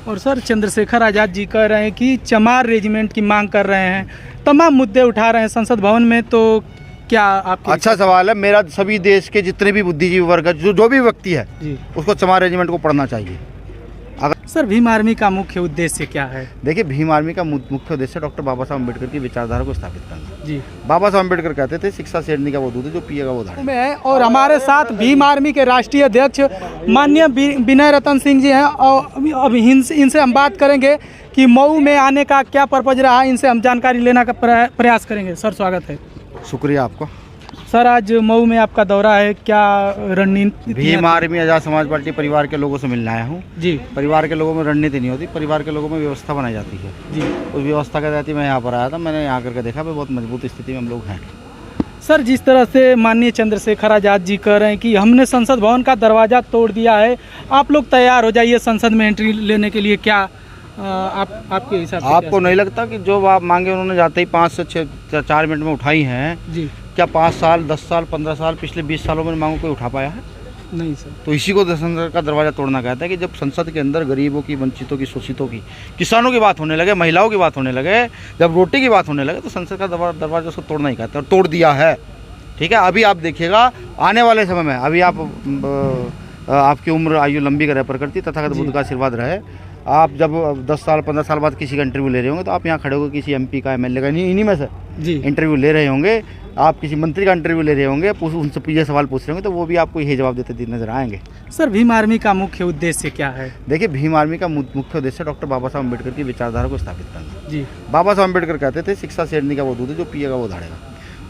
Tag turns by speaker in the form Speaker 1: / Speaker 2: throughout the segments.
Speaker 1: और सर चंद्रशेखर आज़ाद जी कह रहे हैं कि चमार रेजिमेंट की मांग कर रहे हैं, तमाम मुद्दे उठा रहे हैं संसद भवन में, तो क्या आपके
Speaker 2: अच्छा सवाल है। मेरा सभी देश के जितने भी बुद्धिजीवी वर्ग है, जो भी व्यक्ति है
Speaker 1: जी,
Speaker 2: उसको चमार रेजिमेंट को पढ़ना चाहिए।
Speaker 1: सर भीम आर्मी का मुख्य उद्देश्य क्या है?
Speaker 2: देखिए, भीम आर्मी का मुख्य उद्देश्य डॉक्टर बाबा साहब अम्बेडकर की विचारधारा को स्थापित करना।
Speaker 1: जी,
Speaker 2: बाबा साहब अम्बेडकर कहते थे, शिक्षा शेरनी का वो दूध है जो पिएगा वो धाड़ेगा।
Speaker 1: में और हमारे साथ भीम आर्मी के राष्ट्रीय अध्यक्ष माननीय विनय रतन सिंह जी हैं, और अब इनसे हम बात करेंगे कि मऊ में आने का क्या पर्पज रहा है। इनसे हम जानकारी लेने का प्रयास करेंगे। सर स्वागत है।
Speaker 2: शुक्रिया आपको।
Speaker 1: सर आज मऊ में आपका दौरा है, क्या रणनीति?
Speaker 2: भीम आर्मी आज़ाद समाज पार्टी परिवार के लोगों से मिलने आया हूँ
Speaker 1: जी,
Speaker 2: परिवार के लोगों में रणनीति नहीं होती, परिवार के लोगों में व्यवस्था बनाई जाती है।
Speaker 1: जी
Speaker 2: उस व्यवस्था के तहत मैं यहाँ पर आया था। मैंने यहाँ करके देखा भाई बहुत मजबूत स्थिति में हम लोग हैं।
Speaker 1: सर जिस तरह से माननीय चंद्रशेखर आज़ाद जी कह रहे हैं कि हमने संसद भवन का दरवाज़ा तोड़ दिया है, आप लोग तैयार हो जाइए संसद में एंट्री लेने के लिए, क्या आपके हिसाब से
Speaker 2: आपको नहीं लगता कि जो आप मांगे उन्होंने जाते ही 5 से 4 मिनट में उठाई हैं?
Speaker 1: जी,
Speaker 2: क्या 5 साल 10 साल 15 साल पिछले 20 सालों में मांगों कोई उठा पाया है?
Speaker 1: नहीं सर।
Speaker 2: तो इसी को संसद का दरवाज़ा तोड़ना कहता है कि जब संसद के अंदर गरीबों की, वंचितों की, शोषितों की, किसानों की बात होने लगे, महिलाओं की बात होने लगे, जब रोटी की बात होने लगे, तो संसद का दरवाज़ा उसको तोड़ना ही कहता है, और तोड़ दिया है। ठीक है, अभी आप देखिएगा आने वाले समय में, अभी आपकी उम्र आयु लंबी करे प्रकृति तथागत बुद्ध का आशीर्वाद रहे। आप जब 10 साल 15 साल बाद किसी का इंटरव्यू ले रहे होंगे, तो आप यहाँ खड़े होकर किसी MP का, MLA का, इन्हीं में से
Speaker 1: जी
Speaker 2: इंटरव्यू ले रहे होंगे, आप किसी मंत्री का इंटरव्यू ले रहे होंगे, उनसे ये सवाल पूछ रहे होंगे, तो वो भी आपको यही जवाब देते नजर आएंगे।
Speaker 1: सर भीम आर्मी का मुख्य उद्देश्य क्या है?
Speaker 2: देखिए, भीम आर्मी का मुख्य उद्देश्य डॉक्टर बाबा साहब अम्बेडकर की विचारधारा को स्थापित करना।
Speaker 1: जी,
Speaker 2: बाबा साहब अम्बेडकर कहते थे, शिक्षा शेरनी का वो दूध है जो पिएगा वो धाड़ेगा।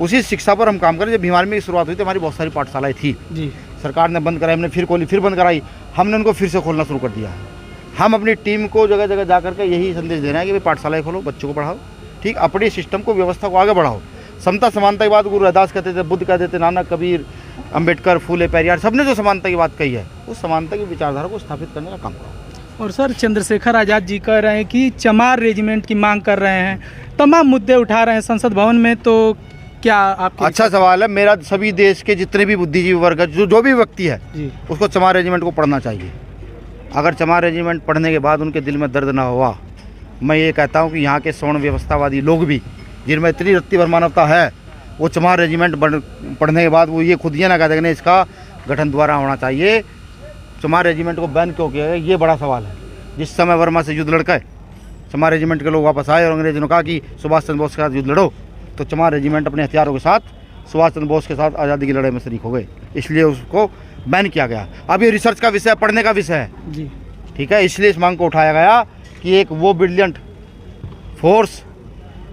Speaker 2: उसी शिक्षा पर हम काम करें। जब भीम आर्मी की शुरुआत हुई थी, हमारी बहुत सारी पाठशालाएं थी,
Speaker 1: जी,
Speaker 2: सरकार ने बंद कराई, हमने फिर खोली, फिर बंद कराई, हमने उनको फिर से खोलना शुरू कर दिया। हम अपनी टीम को जगह जगह जा करके यही संदेश दे रहे हैं कि भाई पाठशालाएं खोलो, बच्चों को पढ़ाओ, ठीक, अपनी सिस्टम को, व्यवस्था को आगे बढ़ाओ। समता समानता की बात गुरु रविदास कहते थे, बुद्ध कहते थे, नानक, कबीर, अम्बेडकर, फूले, पेरियार, सबने जो समानता की बात कही है, उस समानता की विचारधारा को स्थापित करने का काम करो।
Speaker 1: और सर चंद्रशेखर आज़ाद जी कह रहे हैं कि चमार रेजिमेंट की मांग कर रहे हैं, तमाम मुद्दे उठा रहे हैं संसद भवन में, तो क्या आपके
Speaker 2: अच्छा सवाल है। मेरा सभी देश के जितने भी बुद्धिजीवी वर्ग है, जो भी व्यक्ति है,
Speaker 1: जी,
Speaker 2: उसको चमार रेजिमेंट को पढ़ना चाहिए। अगर चमार रेजिमेंट पढ़ने के बाद उनके दिल में दर्द ना हुआ, मैं ये कहता हूँ कि यहाँ के सवर्ण व्यवस्थावादी लोग भी, जिनमें इतनी रत्ती भर मानवता है, वो चमार रेजिमेंट पढ़ने के बाद वो ये खुद ये ना कहते कि इसका गठन दोबारा होना चाहिए। चमार रेजिमेंट को बैन क्यों किया गया, ये बड़ा सवाल है। जिस समय वर्मा से युद्ध लड़का चमार रेजिमेंट के लोग वापस आए और अंग्रेजों ने कहा कि सुभाष चंद्र बोस के साथ युद्ध लड़ो, तो चमार रेजिमेंट अपने हथियारों के साथ सुभाष चंद्र बोस के साथ आज़ादी की लड़ाई में शरीक हो गए, इसलिए उसको बैन किया गया। अब ये रिसर्च का विषय, पढ़ने का विषय है,
Speaker 1: जी,
Speaker 2: ठीक है, इसलिए इस मांग को उठाया गया कि एक वो ब्रिलियंट फोर्स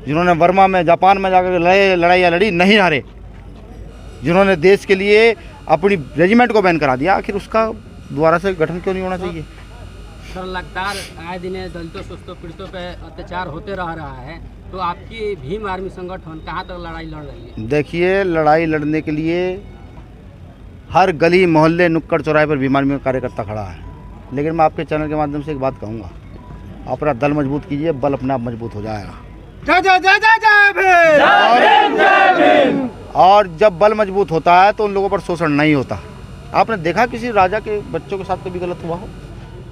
Speaker 2: जिन्होंने वर्मा में, जापान में जाकर लड़ाइयाँ लड़ी, नहीं हारे, जिन्होंने देश के लिए अपनी रेजिमेंट को बैन करा दिया, आखिर उसका दोबारा से गठन क्यों नहीं होना चाहिए?
Speaker 3: सर लगातार आए दिन दलितों, शोषितों, पीड़ितों पे अत्याचार होते रहा है, तो आपकी भीम आर्मी संगठन कहाँ तक लड़ाई लड़ रही है?
Speaker 2: देखिए, लड़ाई लड़ने के लिए हर गली, मोहल्ले, नुक्कड़ चौराहे पर भीम आर्मी का कार्यकर्ता खड़ा है। लेकिन मैं आपके चैनल के माध्यम से एक बात कहूँगा, अपना दल मजबूत कीजिए, बल अपने आप मजबूत हो जाएगा।
Speaker 1: जय जय जय जय जय भीम, जय भीम।
Speaker 2: और जब बल मजबूत होता है तो उन लोगों पर शोषण नहीं होता। आपने देखा किसी राजा के बच्चों के साथ कभी गलत हुआ हो,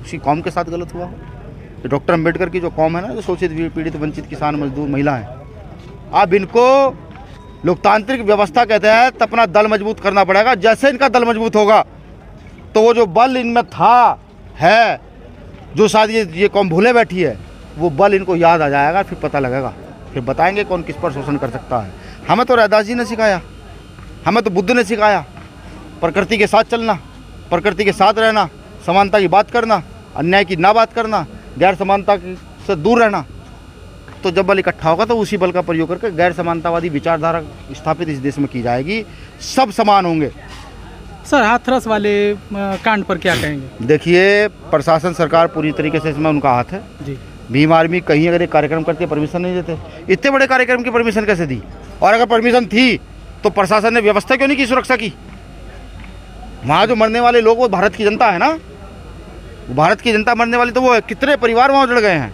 Speaker 2: किसी कौम के साथ गलत हुआ हो? डॉक्टर अम्बेडकर की जो कौम है ना, जो शोषित, पीड़ित, वंचित, किसान, मजदूर, महिला है, आप इनको लोकतांत्रिक व्यवस्था कहते हैं, तो अपना दल मजबूत करना पड़ेगा। जैसे इनका दल मजबूत होगा तो वो जो बल इनमें था, है, जो शायद ये कौम भूले बैठी है, वो बल इनको याद आ जाएगा, फिर पता लगेगा, फिर बताएंगे कौन किस पर शोषण कर सकता है। हमें तो रविदास जी ने सिखाया, हमें तो बुद्ध ने सिखाया, प्रकृति के साथ चलना, प्रकृति के साथ रहना, समानता की बात करना, अन्याय की ना बात करना, गैर समानता से दूर रहना। तो जब बल इकट्ठा होगा तो उसी बल का प्रयोग करके गैर समानतावादी विचारधारा स्थापित इस देश में की जाएगी, सब समान होंगे।
Speaker 1: सर हाथरस वाले कांड पर क्या कहेंगे?
Speaker 2: देखिए, प्रशासन, सरकार पूरी तरीके से इसमें उनका हाथ है।
Speaker 1: जी,
Speaker 2: भीम आर्मी कहीं अगर एक कार्यक्रम करती है, परमिशन नहीं देते। इतने बड़े कार्यक्रम की परमिशन कैसे दी? और अगर परमिशन थी तो प्रशासन ने व्यवस्था क्यों नहीं की सुरक्षा की? वहाँ जो मरने वाले लोग, वो भारत की जनता है ना, वो भारत की जनता मरने वाली, तो वो कितने परिवार वहाँ उजड़ गए हैं।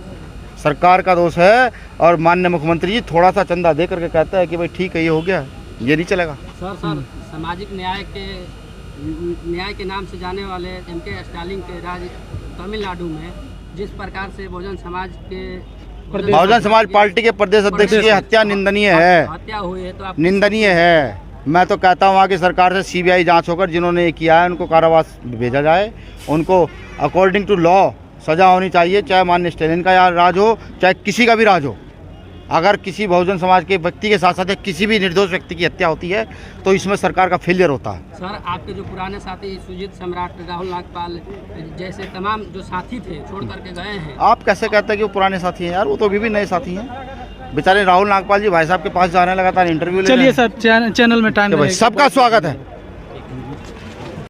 Speaker 2: सरकार का दोष है। और माननीय मुख्यमंत्री जी थोड़ा सा चंदा दे करके कहता है कि भाई ठीक है, ये हो गया, ये नहीं चलेगा।
Speaker 3: सर सामाजिक न्याय के नाम से जाने वाले MK स्टालिन के राज्य तमिलनाडु में जिस प्रकार से बहुजन समाज के
Speaker 2: बहुजन समाज पार्टी के प्रदेश अध्यक्ष की हत्या निंदनीय है,
Speaker 3: हत्या हुई है, तो आप
Speaker 2: निंदनीय है। मैं तो कहता हूँ वहाँ की सरकार से सीबीआई जांच होकर जिन्होंने ये किया है उनको कारावास भेजा जाए, उनको अकॉर्डिंग टू लॉ सजा होनी चाहिए, चाहे माननीय स्टालिन का राज हो चाहे किसी का भी राज हो। अगर किसी बहुजन समाज के व्यक्ति के साथ साथ किसी भी निर्दोष व्यक्ति की हत्या होती है तो इसमें सरकार का फेलियर होता है।
Speaker 3: सर, आपके जो पुराने साथी सुजीत सम्राट, राहुल नागपाल जैसे तमाम जो साथी थे छोड़ करके गए हैं।
Speaker 2: आप कैसे कहते हैं कि वो पुराने साथी हैं यार, वो तो अभी भी नए साथी हैं। बेचारे राहुल नागपाल जी भाई साहब के पास जा रहे हैं, लगातार इंटरव्यू ले रहे हैं।
Speaker 1: चलिए सर, चैनल में टाइम
Speaker 2: सबका स्वागत है।